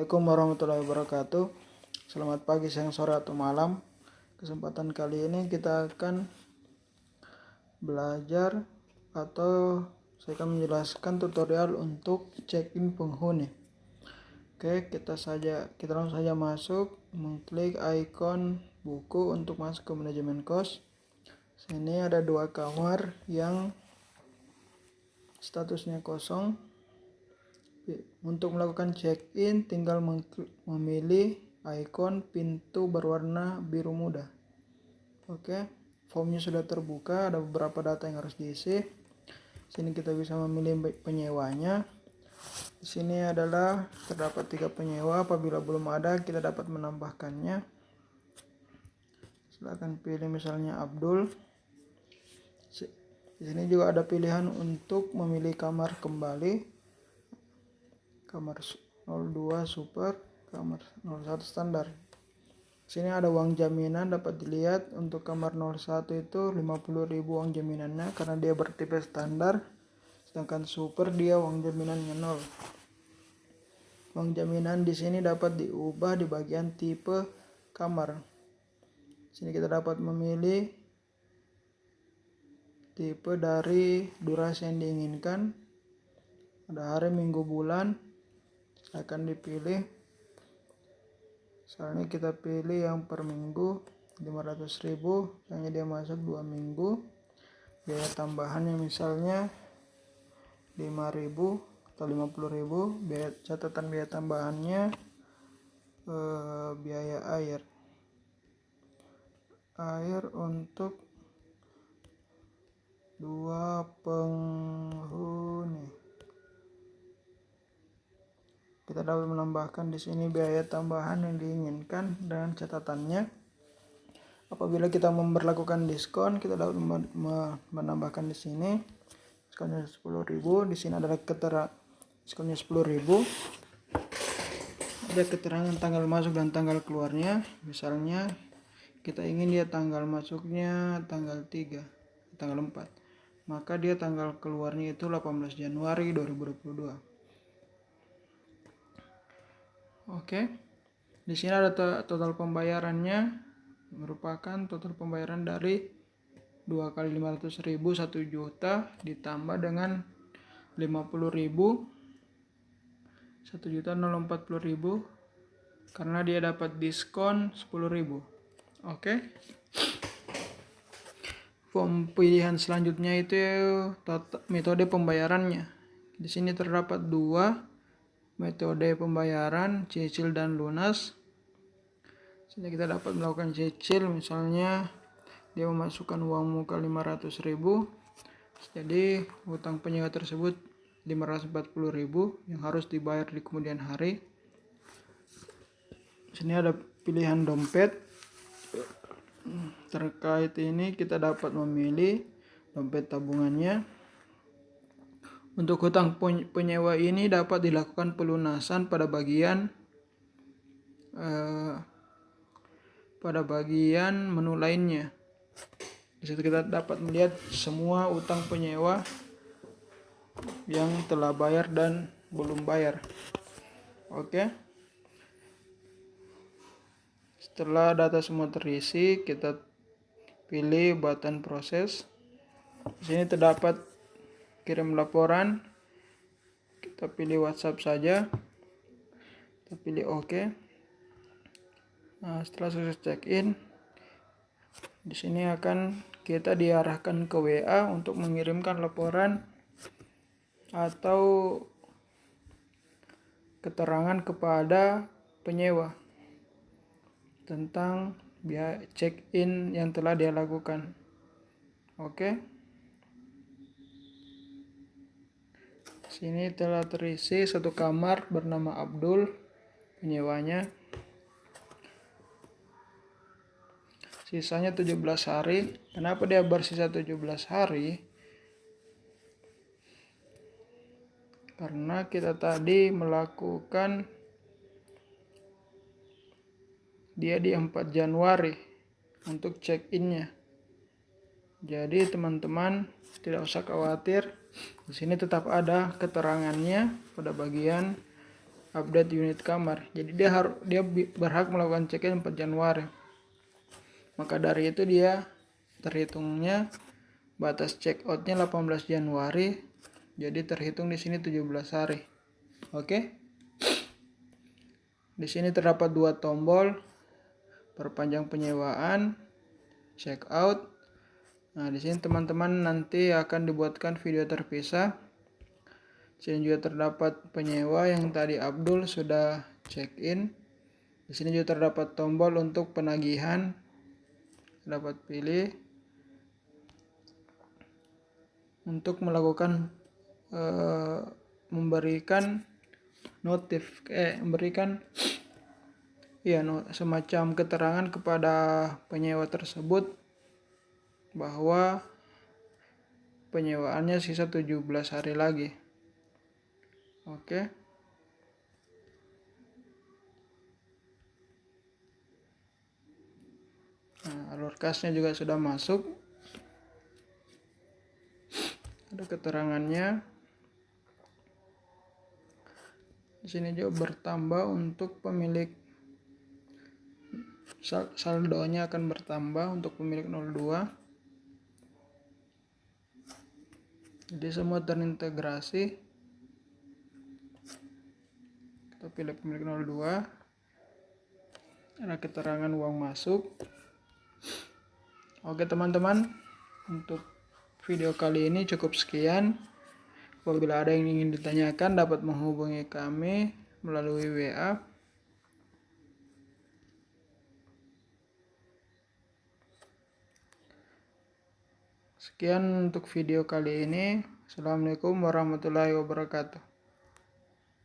Assalamualaikum warahmatullahi wabarakatuh. Selamat pagi, siang, sore, atau malam. Kesempatan kali ini kita akan belajar atau saya akan menjelaskan tutorial untuk check-in penghuni. Oke, kita langsung saja masuk, mengklik ikon buku untuk masuk ke manajemen kos. Sini ada 2 kamar yang statusnya kosong. Untuk melakukan check-in tinggal memilih ikon pintu berwarna biru muda. Oke, formnya sudah terbuka, ada beberapa data yang harus diisi. Sini kita bisa memilih penyewanya. Di sini adalah terdapat 3 penyewa, apabila belum ada kita dapat menambahkannya. Silakan pilih misalnya Abdul. Di sini juga ada pilihan untuk memilih kamar kembali. Kamar 02 super, kamar 01 standar. Sini ada uang jaminan, dapat dilihat untuk kamar 01 itu 50.000 uang jaminannya karena dia bertipe standar, sedangkan super dia uang jaminannya 0. Uang jaminan di sini dapat diubah di bagian tipe kamar. Sini kita dapat memilih tipe dari durasi yang diinginkan. Ada hari, minggu, bulan akan dipilih. Misalnya kita pilih yang per minggu 500.000, misalnya dia masuk 2 minggu. Biaya tambahannya misalnya 5.000 atau 50.000. Catatan biaya tambahannya biaya air untuk 2 penghuni. Kita dapat menambahkan di sini biaya tambahan yang diinginkan dan catatannya. Apabila kita memberlakukan diskon, kita dapat menambahkan di sini diskonnya 10.000. Di sini adalah diskonnya 10.000. Ada keterangan tanggal masuk dan tanggal keluarnya. Misalnya kita ingin dia tanggal masuknya tanggal 3, tanggal 4. Maka dia tanggal keluarnya itu 18 Januari 2022. Oke. Di sini ada total pembayarannya, merupakan total pembayaran dari 2 kali 500.000 1 juta ditambah dengan 50.000 1.040.000 karena dia dapat diskon 10.000. Oke. Form pilihan selanjutnya itu metode pembayarannya. Di sini terdapat 2 metode pembayaran, cicil dan lunas. Sini kita dapat melakukan cicil, misalnya dia memasukkan uang muka 500.000. Jadi hutang penyewa tersebut 540.000 yang harus dibayar di kemudian hari. Sini ada pilihan dompet. Terkait ini kita dapat memilih dompet tabungannya. Untuk hutang penyewa ini dapat dilakukan pelunasan pada bagian menu lainnya. Di situ kita dapat melihat semua utang penyewa yang telah bayar dan belum bayar. Oke. Setelah data semua terisi, kita pilih button proses. Di sini terdapat kirim laporan. Kita pilih WhatsApp saja. Kita pilih OK. Nah, setelah sukses check-in, di sini akan kita diarahkan ke WA untuk mengirimkan laporan atau keterangan kepada penyewa tentang biaya check-in yang telah dia lakukan. Oke. Sini telah terisi 1 kamar bernama Abdul, penyewanya. Sisanya 17 hari. Kenapa dia bersisa 17 hari? Karena kita tadi melakukan dia di 4 Januari untuk check-innya. Jadi teman-teman tidak usah khawatir. Di sini tetap ada keterangannya pada bagian update unit kamar. Jadi dia berhak melakukan check-in 4 Januari. Maka dari itu dia terhitungnya batas check out-nya 18 Januari. Jadi terhitung di sini 17 hari. Oke. Di sini terdapat 2 tombol, perpanjang penyewaan, check out. Nah, di sini teman-teman nanti akan dibuatkan video terpisah. Di sini juga terdapat penyewa yang tadi Abdul sudah check in. Di sini juga terdapat tombol untuk penagihan. Dapat pilih untuk melakukan memberikan semacam keterangan kepada penyewa tersebut bahwa penyewaannya sisa 17 hari lagi. Oke. Nah, alur kasnya juga sudah masuk. Ada keterangannya. Di sini juga bertambah untuk pemilik, saldonya akan bertambah untuk pemilik 02. Jadi semua terintegrasi. Kita pilih pemilik 02. Ada keterangan uang masuk. Oke teman-teman, untuk video kali ini cukup sekian. Apabila ada yang ingin ditanyakan dapat menghubungi kami melalui WA. Sekian untuk video kali ini. Assalamualaikum warahmatullahi wabarakatuh.